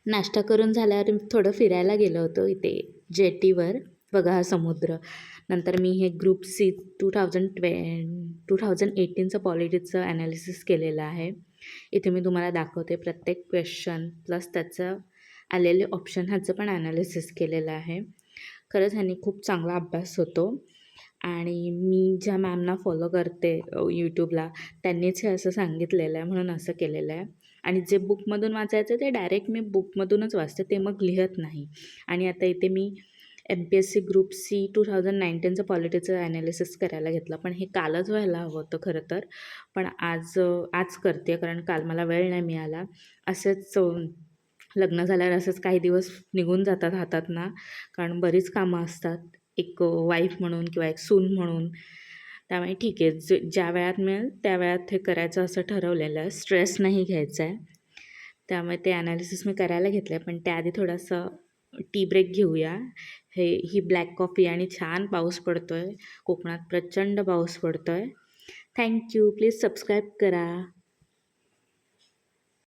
नाश्ता करून झाल्यावर थोडं फिरायला गेलो होतो इथे जेटीवर. बघा हा समुद्र. नंतर मी हे ग्रुप सी 2018चं पॉलिटिक्सचं ॲनालिसिस केलेलं आहे. इथे मी तुम्हाला दाखवते प्रत्येक क्वेश्चन प्लस त्याचं आलेले ऑप्शन ह्याचं पण ॲनालिसिस केलेलं आहे. खरंच ह्यानी खूप चांगला अभ्यास होतो आणि मी ज्या मॅमना फॉलो करते यूट्यूबला त्यांनीच हे असं सांगितलेलं आहे म्हणून असं केलेलं आहे. आणि जे बुकमधून वाचायचं ते डायरेक्ट मी बुकमधूनच वाचते, ते मग लिहत नाही. आणि आता इथे मी MPSC ग्रुप सी 2019चं पॉलिटिक्सचं ॲनालिसिस करायला घेतलं, पण हे कालच व्हायला हवं होतं खरं तर. पण आज करते कारण काल मला वेळ नाही मिळाला. असंच लग्न झाल्यावर असंच काही दिवस निघून जातात हातात ना, कारण बरीच कामं असतात एक वाईफ म्हणून किंवा एक सून म्हणून. त्यामुळे ठीक आहे, ज्या वेळात मिळेल त्या वेळात हे करायचं असं ठरवलेलं आहे. स्ट्रेस नाही घ्यायचा आहे. त्यामुळे ते ॲनालिसिस मी करायला घेतलं आहे. पण त्याआधी थोडंसं टी ब्रेक घेऊया. ही ब्लॅक कॉफी आणि छान पाऊस पडतो आहे. कोकणात प्रचंड पाऊस पडतो आहे. थँक्यू. प्लीज सबस्क्राईब करा.